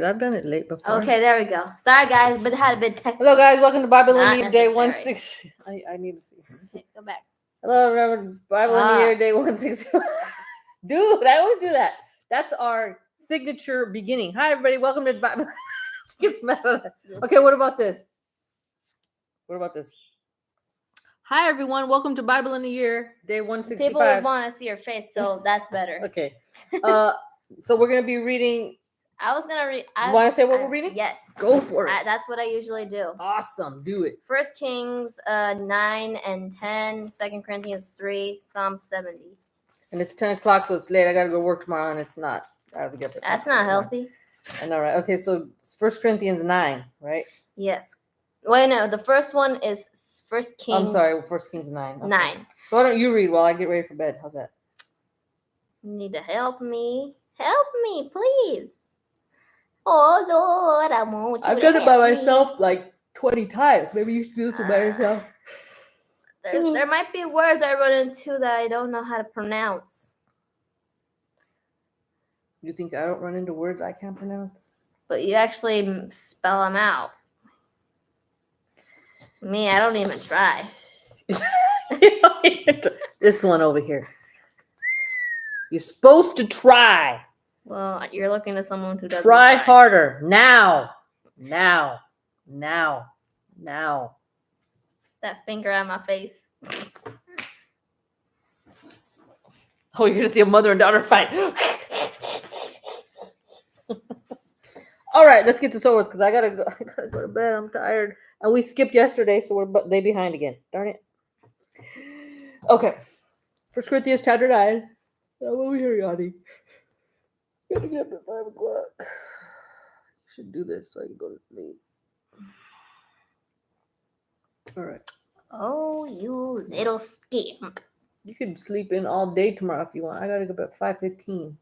I've done it late before. Okay, there we go. Sorry, guys, but it had a bit technical. Hello, guys. Welcome to Bible in Not the Year, day necessary. 16. I need to see. Okay, go back. Hello, remember Bible in the Year, Stop. day 161. Dude, I always do that. That's our signature beginning. Hi, everybody. Welcome to Bible. She gets mad at that. Okay, what about this? What about this? Hi, everyone. Welcome to Bible in the Year, day 165. People would want to see your face, so that's better. Okay. So we're going to be reading. I was gonna read. You want to say what we're reading? Yes. Go for it. That's what I usually do. Awesome. Do it. 1 Kings 9 and 10, 2 Corinthians 3, Psalm 70. And it's 10 o'clock, so it's late. I got to go work tomorrow, and it's not. I have to get there. That's not healthy. I know, right? Okay, so it's 1 Corinthians 9, right? Yes. Wait, no. The first one is 1 Kings. I'm sorry, 1 Kings 9. Okay. 9. So why don't you read while I get ready for bed? How's that? You need to help me. Help me, please. Oh, Lord, I want you I've to done it by help me. myself like 20 times. Maybe you should do this by yourself. There might be words I run into that I don't know how to pronounce. You think I don't run into words I can't pronounce? But you actually spell them out. Me, I don't even try. This one over here. You're supposed to try. Well, you're looking at someone who doesn't Try harder. Now. Now. Now. Now. That finger on my face. Oh, you're going to see a mother and daughter fight. All right, let's get this over with because I gotta go to bed. I'm tired. And we skipped yesterday, so we're they behind again. Darn it. Okay. 1 Corinthians chapter 9. I'm over here, Yanni. Gotta get up at 5 o'clock. Should do this so I can go to sleep. All right. Oh, you little scamp. You can sleep in all day tomorrow if you want. I gotta go up at 5:15.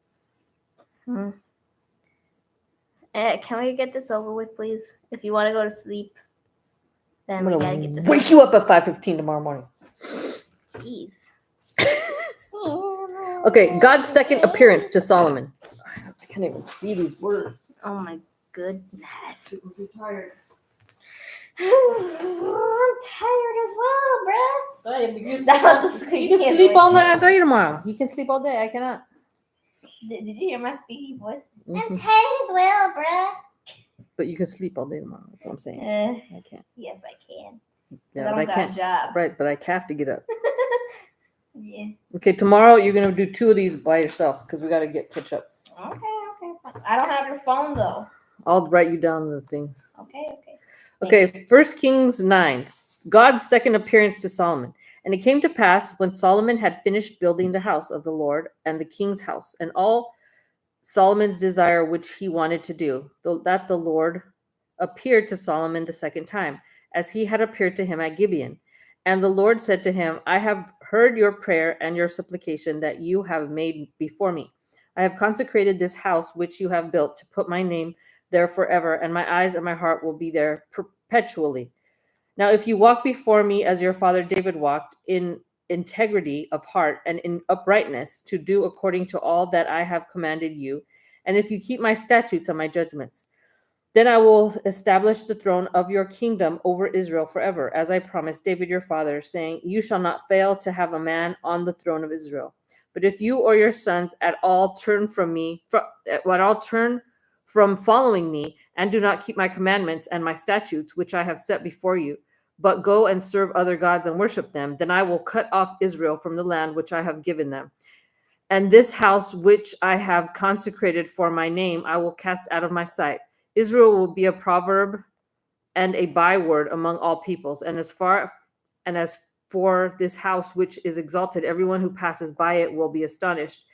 Can we get this over with, please? If you want to go to sleep, then we gotta get this. Wake you up at 5:15 tomorrow morning. Jeez. Okay, God's second appearance to Solomon. I can't even see these words. Oh my goodness. I'm tired. I'm tired as well, bruh. Right, you You can sleep all day tomorrow. You can sleep all day. I cannot. Did you hear my squeaky voice? Mm-hmm. I'm tired as well, bruh. But you can sleep all day tomorrow. That's what I'm saying. I can't. Yes, I can. Yeah, I but I don't can't. got a job. Right, but I have to get up. Yeah. Okay, tomorrow you're gonna do 2 of these by yourself because we gotta catch up. Okay. I don't have your phone though. I'll write you down the things. Okay. Okay, 1 Kings 9. God's second appearance to Solomon. And it came to pass when Solomon had finished building the house of the Lord and the king's house and all Solomon's desire which he wanted to do, that the Lord appeared to Solomon the second time, as he had appeared to him at Gibeon. And the Lord said to him, I have heard your prayer and your supplication that you have made before me. I have consecrated this house which you have built to put my name there forever, and my eyes and my heart will be there perpetually. Now, if you walk before me as your father David walked, in integrity of heart and in uprightness, to do according to all that I have commanded you, and if you keep my statutes and my judgments, then I will establish the throne of your kingdom over Israel forever, as I promised David your father, saying, you shall not fail to have a man on the throne of Israel. But if you or your sons at all turn from following me, and do not keep my commandments and my statutes, which I have set before you, but go and serve other gods and worship them, then I will cut off Israel from the land which I have given them. And this house which I have consecrated for my name, I will cast out of my sight. Israel will be a proverb and a byword among all peoples. And as for this house which is exalted, everyone who passes by it will be astonished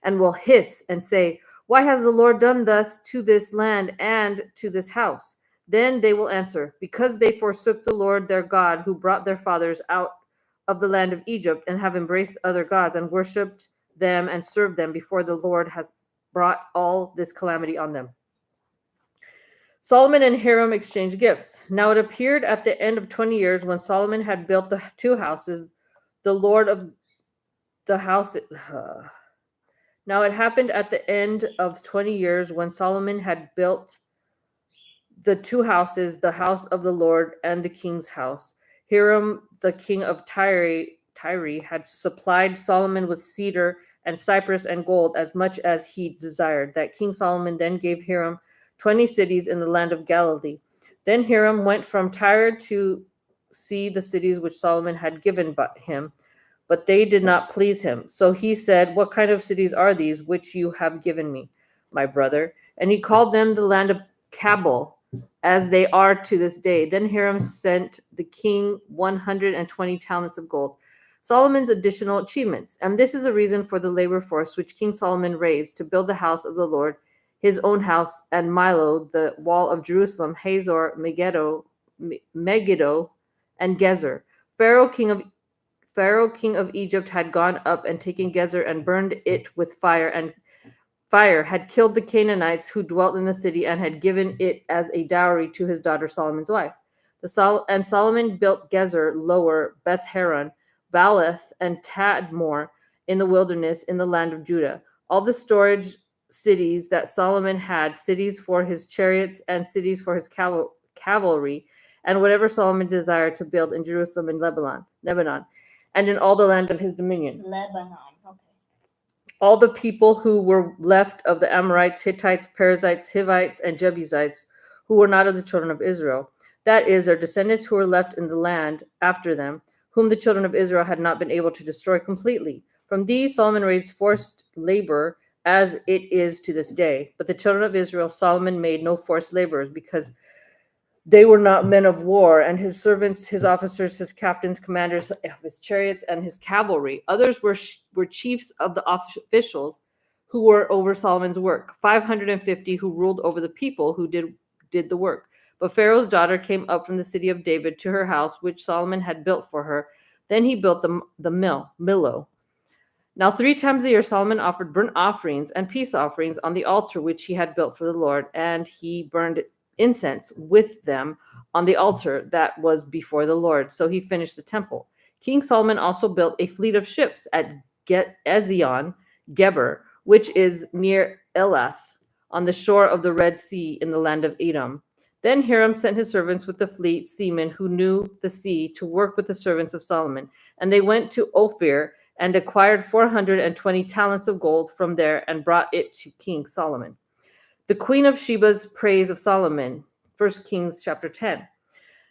and will hiss and say, why has the Lord done thus to this land and to this house? Then they will answer, because they forsook the Lord their God, who brought their fathers out of the land of Egypt, and have embraced other gods and worshipped them and served them before the Lord has brought all this calamity on them. Solomon and Hiram exchanged gifts. Now it appeared at the end of 20 years, when Solomon had built the 2 houses, the Lord of the house. Now it happened at the end of 20 years, when Solomon had built the two houses, the house of the Lord and the king's house. Hiram, the king of Tyre, had supplied Solomon with cedar and cypress and gold as much as he desired. That King Solomon then gave Hiram 20 cities in the land of Galilee. Then Hiram went from Tyre to see the cities which Solomon had given him, but they did not please him. So he said, "What kind of cities are these which you have given me, my brother?" And he called them the land of Cabul, as they are to this day. Then Hiram sent the king 120 talents of gold. Solomon's additional achievements. And this is a reason for the labor force which King Solomon raised to build the house of the Lord, his own house, and Milo, the wall of Jerusalem, Hazor, Megiddo, and Gezer. Pharaoh, king of Egypt, had gone up and taken Gezer and burned it with fire, and fire had killed the Canaanites who dwelt in the city and had given it as a dowry to his daughter Solomon's wife. And Solomon built Gezer, Lower, Beth Haran, Baalath, and Tadmor in the wilderness in the land of Judah. All the storage cities that Solomon had, cities for his chariots and cities for his cavalry, and whatever Solomon desired to build in Jerusalem and Lebanon, and in all the land of his dominion. Lebanon. Okay. All the people who were left of the Amorites, Hittites, Perizzites, Hivites, and Jebusites, who were not of the children of Israel, that is, their descendants who were left in the land after them, whom the children of Israel had not been able to destroy completely. From these Solomon raised forced labor, as it is to this day. But the children of Israel Solomon made no forced laborers, because they were not men of war, and his servants, his officers, his captains, commanders of his chariots, and his cavalry. Others were chiefs of the officials who were over Solomon's work, 550 who ruled over the people who did the work. But Pharaoh's daughter came up from the city of David to her house, which Solomon had built for her. Then he built the Millo. Now 3 times a year Solomon offered burnt offerings and peace offerings on the altar which he had built for the Lord, and he burned incense with them on the altar that was before the Lord. So he finished the temple. King Solomon also built a fleet of ships at Ezion Geber, which is near Elath, on the shore of the Red Sea in the land of Edom. Then Hiram sent his servants with the fleet seamen who knew the sea to work with the servants of Solomon. And they went to Ophir and acquired 420 talents of gold from there and brought it to King Solomon. The Queen of Sheba's praise of Solomon, 1 Kings chapter 10.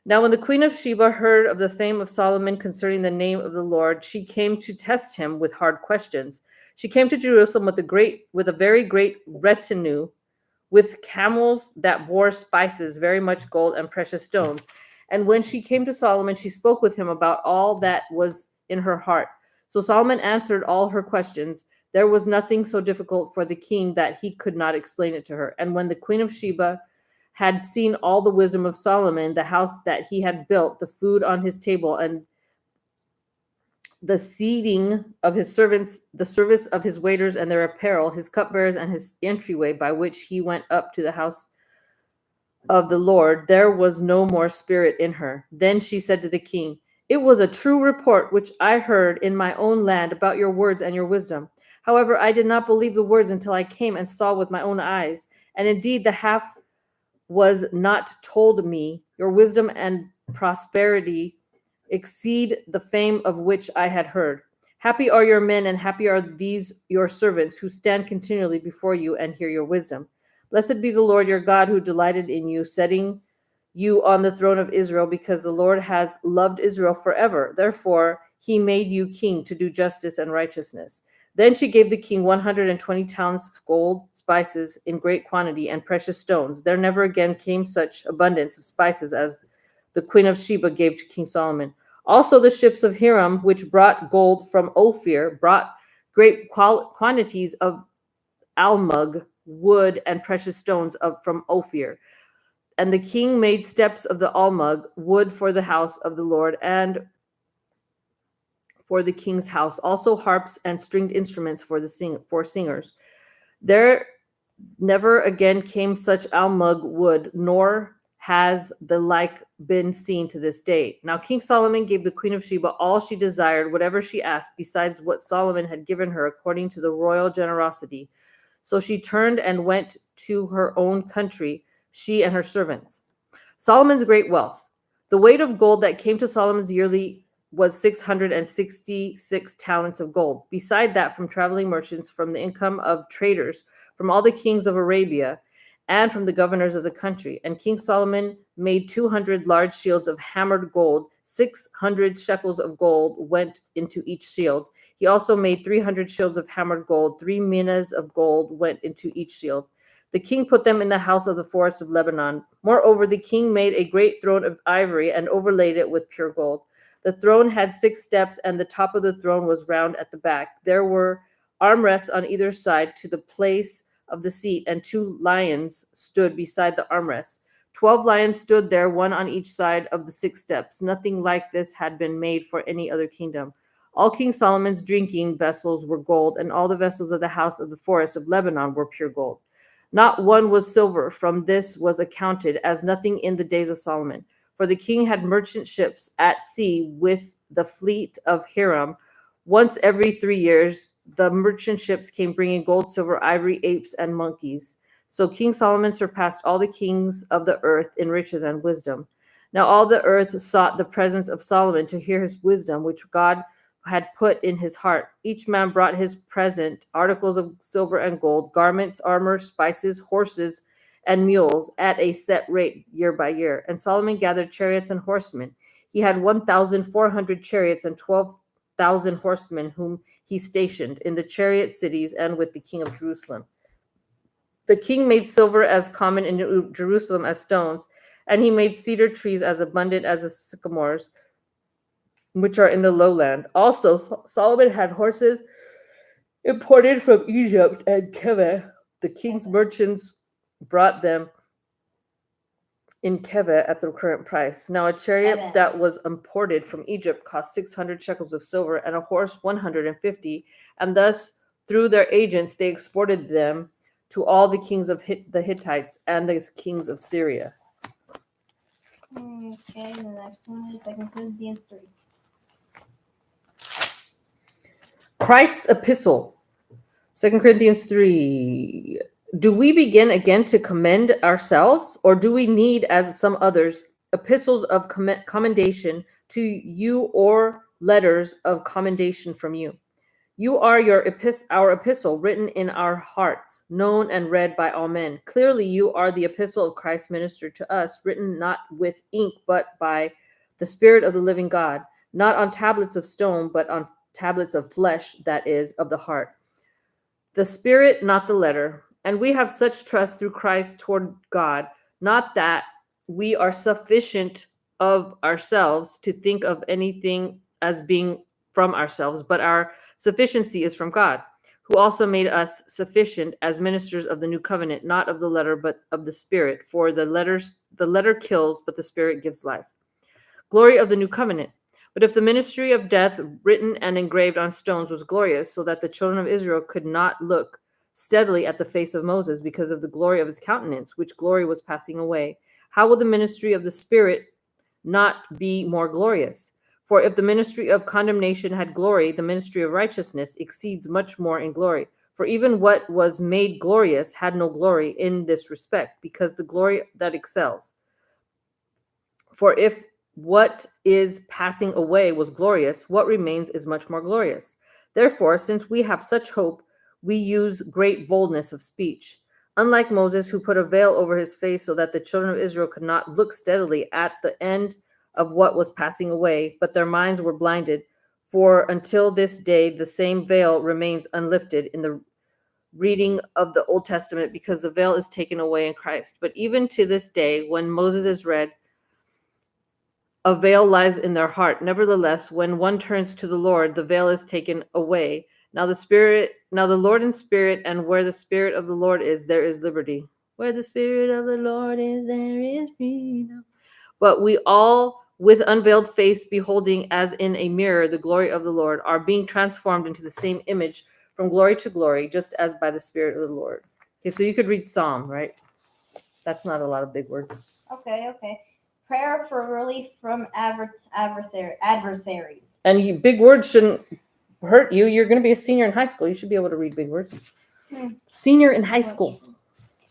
Now when the Queen of Sheba heard of the fame of Solomon concerning the name of the Lord, she came to test him with hard questions. She came to Jerusalem with a very great retinue, with camels that bore spices, very much gold and precious stones. And when she came to Solomon, she spoke with him about all that was in her heart. So Solomon answered all her questions. There was nothing so difficult for the king that he could not explain it to her. And when the Queen of Sheba had seen all the wisdom of Solomon, the house that he had built, the food on his table, and the seating of his servants, the service of his waiters and their apparel, his cupbearers and his entryway by which he went up to the house of the Lord, there was no more spirit in her. Then she said to the king, "It was a true report which I heard in my own land about your words and your wisdom. However, I did not believe the words until I came and saw with my own eyes. And indeed, the half was not told me. Your wisdom and prosperity exceed the fame of which I had heard. Happy are your men, and happy are these your servants who stand continually before you and hear your wisdom. Blessed be the Lord your God, who delighted in you, setting you on the throne of Israel, because the Lord has loved Israel forever. Therefore, he made you king to do justice and righteousness." Then she gave the king 120 talents of gold, spices in great quantity, and precious stones. There never again came such abundance of spices as the Queen of Sheba gave to King Solomon. Also the ships of Hiram, which brought gold from Ophir, brought great quantities of almug, wood, and precious stones from Ophir. And the king made steps of the almug, wood for the house of the Lord, and for the king's house, also harps and stringed instruments for singers. There never again came such almug wood, nor has the like been seen to this day. Now King Solomon gave the Queen of Sheba all she desired, whatever she asked, besides what Solomon had given her according to the royal generosity. So she turned and went to her own country, she and her servants. Solomon's great wealth. The weight of gold that came to Solomon's yearly was 666 talents of gold. Beside that, from traveling merchants, from the income of traders, from all the kings of Arabia, and from the governors of the country. And King Solomon made 200 large shields of hammered gold. 600 shekels of gold went into each shield. He also made 300 shields of hammered gold. 3 minas of gold went into each shield. The king put them in the house of the forest of Lebanon. Moreover, the king made a great throne of ivory and overlaid it with pure gold. The throne had 6 steps, and the top of the throne was round at the back. There were armrests on either side to the place of the seat, and 2 lions stood beside the armrests. 12 lions stood there, one on each side of the 6 steps. Nothing like this had been made for any other kingdom. All King Solomon's drinking vessels were gold, and all the vessels of the house of the forest of Lebanon were pure gold. Not one was silver. From this was accounted as nothing in the days of Solomon. For the king had merchant ships at sea with the fleet of Hiram. Once every 3 years, the merchant ships came bringing gold, silver, ivory, apes, and monkeys. So King Solomon surpassed all the kings of the earth in riches and wisdom. Now all the earth sought the presence of Solomon to hear his wisdom, which God had put in his heart. Each man brought his present, articles of silver and gold, garments, armor, spices, horses, and mules, at a set rate year by year. And Solomon gathered chariots and horsemen. He had 1,400 chariots and 12,000 horsemen whom he stationed in the chariot cities and with the king of Jerusalem. The king made silver as common in Jerusalem as stones, and he made cedar trees as abundant as the sycamores, which are in the lowland. Also, Solomon had horses imported from Egypt and Keveh. The king's merchants brought them in Keveh at the current price. Now a chariot that was imported from Egypt cost 600 shekels of silver, and a horse 150, and thus through their agents they exported them to all the kings of the Hittites and the kings of Syria. Okay, the next one is 2 Corinthians 3. Christ's epistle, 2 Corinthians 3. Do we begin again to commend ourselves, or do we need, as some others, epistles of commendation to you or letters of commendation from you? You are our epistle, written in our hearts, known and read by all men. Clearly, you are the epistle of Christ ministered to us, written not with ink, but by the Spirit of the living God, not on tablets of stone, but on tablets of flesh, that is, of the heart. The Spirit, not the letter. And we have such trust through Christ toward God, not that we are sufficient of ourselves to think of anything as being from ourselves, but our sufficiency is from God, who also made us sufficient as ministers of the new covenant, not of the letter, but of the Spirit. For the letter kills, but the Spirit gives life. Glory of the new covenant. But if the ministry of death, written and engraved on stones, was glorious, so that the children of Israel could not look steadily at the face of Moses because of the glory of his countenance, which glory was passing away, how will the ministry of the Spirit not be more glorious? For if the ministry of condemnation had glory, the ministry of righteousness exceeds much more in glory. For even what was made glorious had no glory in this respect, because the glory that excels. For if what is passing away was glorious, what remains is much more glorious. Therefore, since we have such hope, we use great boldness of speech. Unlike Moses, who put a veil over his face so that the children of Israel could not look steadily at the end of what was passing away, but their minds were blinded. For until this day, the same veil remains unlifted in the reading of the Old Testament, because the veil is taken away in Christ. But even to this day, when Moses is read, a veil lies in their heart. Nevertheless, when one turns to the Lord, the veil is taken away. Now the Lord in spirit, and where the Spirit of the Lord is, there is liberty. Where the Spirit of the Lord is, there is freedom. But we all, with unveiled face, beholding as in a mirror the glory of the Lord, are being transformed into the same image from glory to glory, just as by the Spirit of the Lord. Okay, so you could read Psalm, right? That's not a lot of big words. Okay. Prayer for relief from adversaries. And big words shouldn't hurt you. You're going to be a senior in high school. You should be able to read big words. Senior in high school.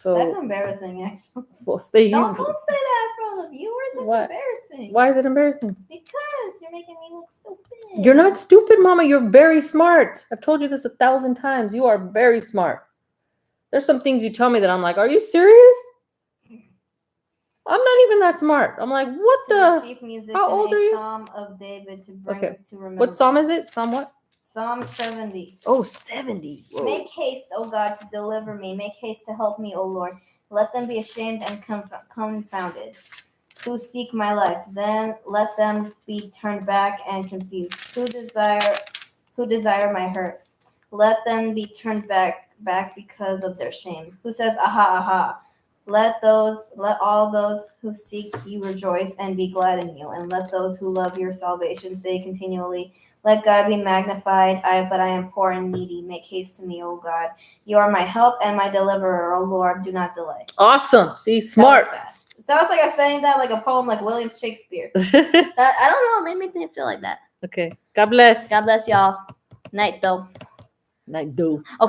So That's embarrassing, actually. well, stay Don't you. say that in front of viewers. It's What? embarrassing. Why is it embarrassing? Because you're making me look stupid. You're not stupid, Mama. You're very smart. I've told you this 1,000 times. You are very smart. There's some things you tell me that I'm like, are you serious? I'm not even that smart. I'm like, what To the the? chief musician, How old are you? Psalm of David to bring Okay. to remember. What psalm is it? Psalm what? Psalm 70. Oh, 70. Whoa. Make haste, O God, to deliver me. Make haste to help me, O Lord. Let them be ashamed and confounded who seek my life. Then let them be turned back and confused who desire my hurt. Let them be turned back because of their shame. Who says, aha, aha. Let all those who seek you rejoice and be glad in you. And let those who love your salvation say continually, let God be magnified, but I am poor and needy. Make haste to me, O God. You are my help and my deliverer, O Lord. Do not delay. Awesome. See, That smart. was fast. It sounds like I'm saying that like a poem like William Shakespeare. I don't know. It made me feel like that. Okay. God bless. God bless y'all. Night, though. Night, do. Okay.